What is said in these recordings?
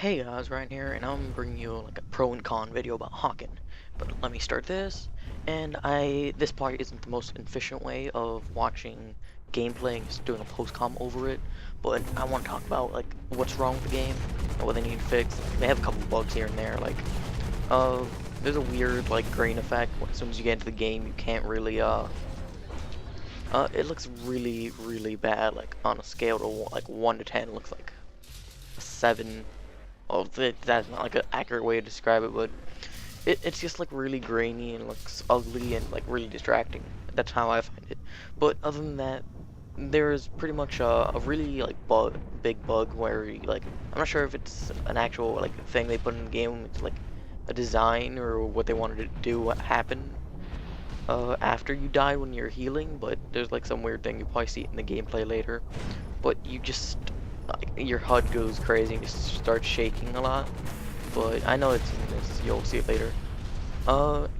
Hey guys, Ryan here, and I'm bringing you like a pro and con video about Hawken. But let me start this, and this probably isn't the most efficient way of watching gameplay and just doing a post-com over it, but I want to talk about like what's wrong with the game and what they need to fix. They have a couple bugs here and there, like there's a weird like grain effect. As soon as you get into the game, you can't really it looks really bad. Like on a scale to like 1 to 10, it looks like a 7. Well, that's not like an accurate way to describe it, but it's just like really grainy and looks ugly and like really distracting. That's how I find it. But other than that, there's pretty much a really like big bug where I'm not sure if it's an actual like thing they put in the game. It's like a design or what they wanted to do happen after you die when you're healing. But there's like some weird thing, you probably see it in the gameplay later. But you just like, your HUD goes crazy and you start shaking a lot. But I know it's in this, you'll see it later.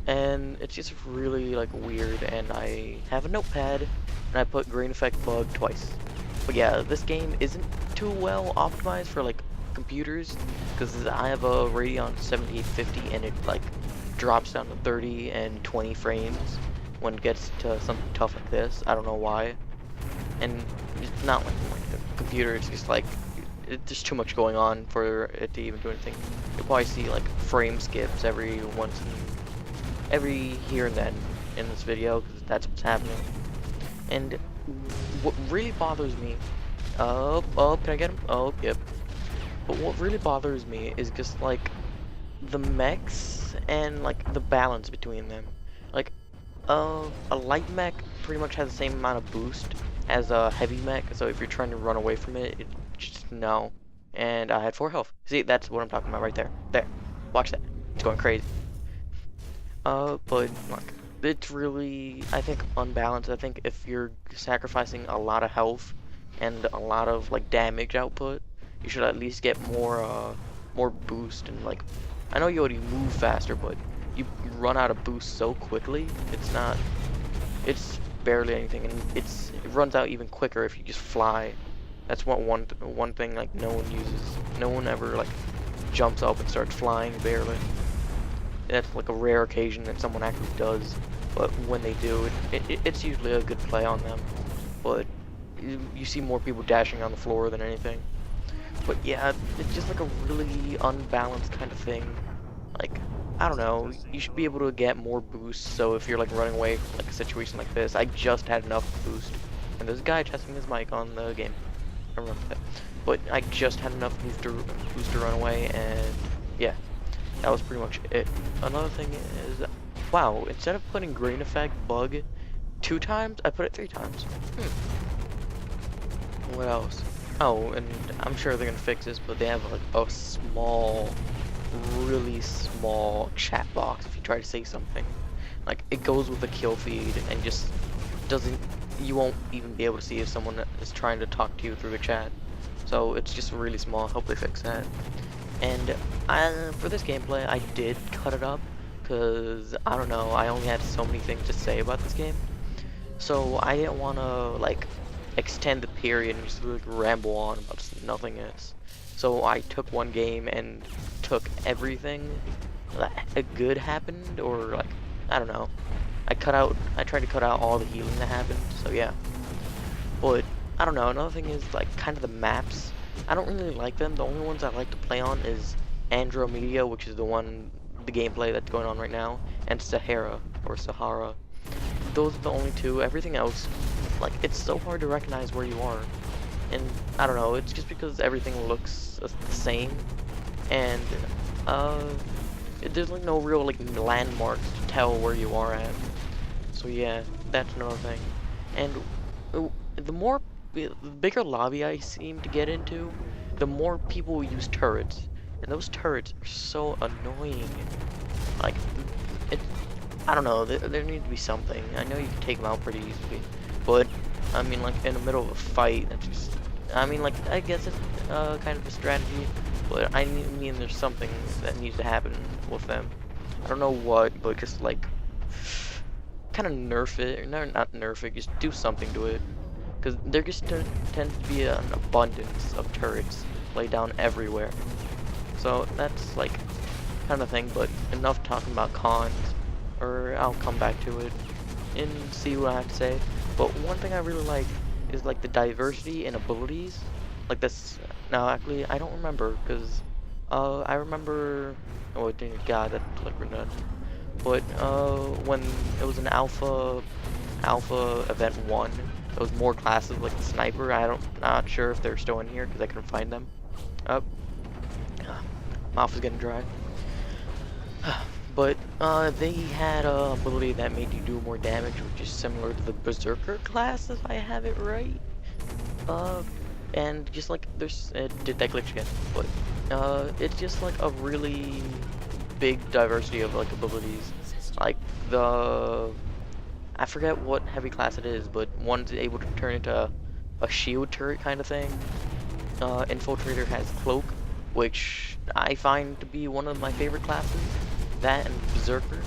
And it's just really like weird, and I have a notepad and I put green effect bug twice. But yeah, this game isn't too well optimized for like computers, because I have a Radeon 7850 and it like drops down to 30 and 20 frames when it gets to something tough like this. I don't know why. And it's not like a computer, it's just like there's too much going on for it to even do anything. You'll probably see like frame skips every here and then in this video, because that's what's happening. And what really bothers me, can I get him? Oh, yep. But what really bothers me is just like the mechs and like the balance between them. Like, a light mech pretty much has the same amount of boost as a heavy mech, so if you're trying to run away from it, just no. And I had 4 health. See, that's what I'm talking about right there. There. Watch that. It's going crazy. But like, it's really, I think, unbalanced. I think if you're sacrificing a lot of health and a lot of like damage output, you should at least get more boost. And like, I know you already move faster, but you run out of boost so quickly. It's barely anything, and it runs out even quicker if you just fly. That's one thing like no one uses. No one ever like jumps up and starts flying, barely. That's like a rare occasion that someone actually does, but when they do, it's usually a good play on them. But you see more people dashing on the floor than anything. But yeah, it's just like a really unbalanced kind of thing. Like, I don't know, you should be able to get more boost, so if you're like running away from like a situation like this, I just had enough boost. And there's a guy testing his mic on the game. I remember that. But I just had enough boost to run away, and yeah, that was pretty much it. Another thing is, wow, instead of putting green effect bug 2 times, I put it 3 times. What else? Oh, and I'm sure they're gonna fix this, but they have like a really small chat box if you try to say something. Like, it goes with the kill feed and just doesn't, you won't even be able to see if someone is trying to talk to you through the chat. So it's just really small. I hope they fix that. And for this gameplay, I did cut it up, because I don't know, I only had so many things to say about this game. So I didn't want to like extend the period and just like ramble on about nothingness. So I took one game and took everything that good happened, or like, I don't know. I tried to cut out all the healing that happened, so yeah. But I don't know, another thing is like kind of the maps. I don't really like them. The only ones I like to play on is Andromeda, which is the gameplay that's going on right now, and Sahara. Those are the only 2. Everything else, like, it's so hard to recognize where you are. And I don't know, it's just because everything looks the same, and there's like no real like landmarks to tell where you are at. So yeah, that's another thing. And the bigger lobby I seem to get into, the more people use turrets, and those turrets are so annoying. Like, I don't know, there needs to be something. I know you can take them out pretty easily, but I mean, like, in the middle of a fight, that's just, I mean, like, I guess it's kind of a strategy, but I mean, there's something that needs to happen with them. I don't know what, but just like, kind of nerf it, or not nerf it, just do something to it. Because there just tends to be an abundance of turrets laid down everywhere. So that's like kind of thing, but enough talking about cons, or I'll come back to it and see what I have to say. But one thing I really like is like the diversity in abilities. Like this, now actually I don't remember because I remember, oh dear God, that looked redundant. But when it was an alpha event 1, there was more classes like the sniper. Not sure if they're still in here because I couldn't find them. Oh, mouth is getting dry. But they had a ability that made you do more damage, which is similar to the Berserker class, if I have it right. Uh, and just like there's did that glitch again, but it's just like a really big diversity of like abilities. Like the I forget what heavy class it is, but one's able to turn into a shield turret kind of thing. Infiltrator has cloak, which I find to be one of my favorite classes. That and Berserker,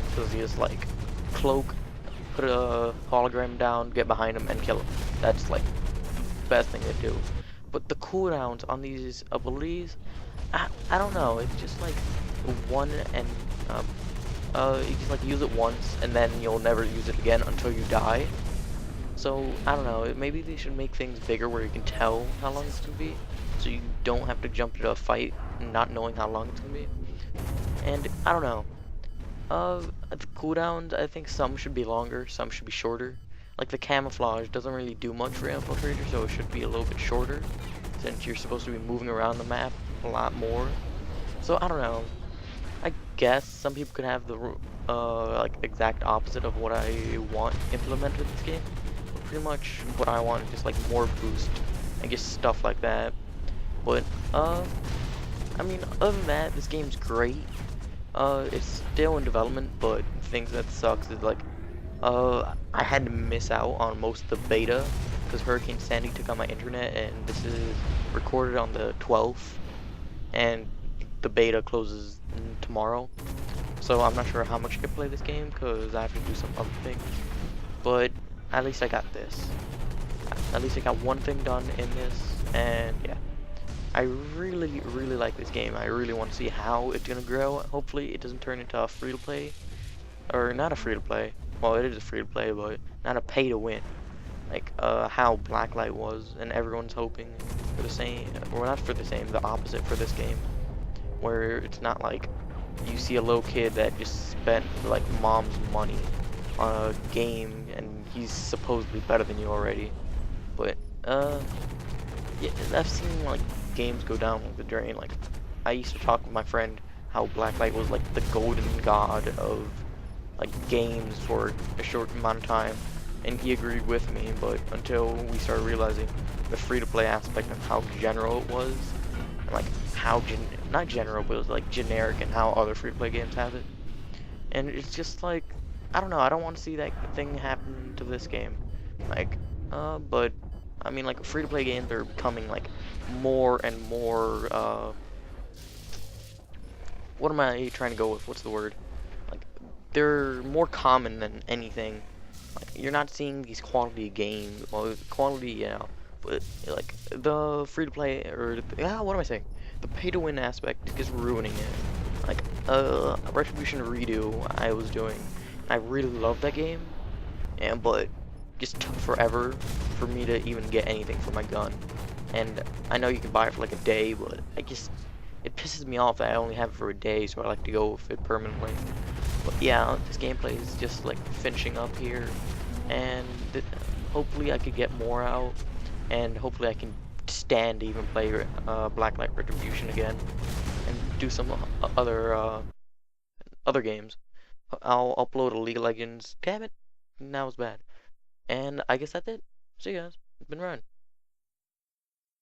because he is like cloak, put a hologram down, get behind him, and kill him. That's like the best thing to do. But the cooldowns on these abilities, I don't know. It's just like one and you just like use it once and then you'll never use it again until you die. So I don't know. Maybe they should make things bigger where you can tell how long it's gonna be, so you don't have to jump into a fight not knowing how long it's gonna be. And I don't know. The cooldowns, I think some should be longer, some should be shorter. Like the camouflage doesn't really do much for Infiltrator, so it should be a little bit shorter, since you're supposed to be moving around the map a lot more. So I don't know. I guess some people could have the like exact opposite of what I want implemented in this game. But pretty much what I want is just like more boost and just stuff like that. But I mean, other than that, this game's great. It's still in development, but things that sucks is like, I had to miss out on most of the beta because Hurricane Sandy took out my internet, and this is recorded on the 12th, and the beta closes tomorrow. So I'm not sure how much I can play this game because I have to do some other things. But at least I got this. At least I got one thing done in this, and yeah. I really, really like this game. I really want to see how it's gonna grow. Hopefully it doesn't turn into a free-to-play. Or not a free-to-play. Well, it is a free-to-play, but not a pay-to-win. Like, how Blacklight was, and everyone's hoping for the same. Well, not for the same, the opposite for this game. Where it's not like you see a little kid that just spent, like, mom's money on a game, and he's supposedly better than you already. But, yeah, I've seen, like, games go down like the drain. Like, I used to talk with my friend how Blacklight was like the golden god of like games for a short amount of time, and he agreed with me. But until we started realizing the free-to-play aspect of how general it was, and like how not general, but it was like generic, and how other free-to-play games have it, and it's just like, I don't know. I don't want to see that thing happen to this game. Like, but I mean, like, free-to-play games are becoming like more and more, what am I trying to go with? What's the word? Like, they're more common than anything. Like, you're not seeing these quality games, well, quality, yeah, but, like, the free-to-play, or, what am I saying? The pay-to-win aspect is ruining it. Like, Retribution Redo I was doing, I really loved that game, and, but, just took forever for me to even get anything for my gun. And I know you can buy it for like a day, but it pisses me off that I only have it for a day, so I like to go with it permanently. But yeah, this gameplay is just like finishing up here, and hopefully I could get more out, and hopefully I can stand to even play Blacklight Retribution again, and do some other games. I'll upload a League of Legends. Damn it, that was bad. And I guess that's it. See you guys. It's been Ryan.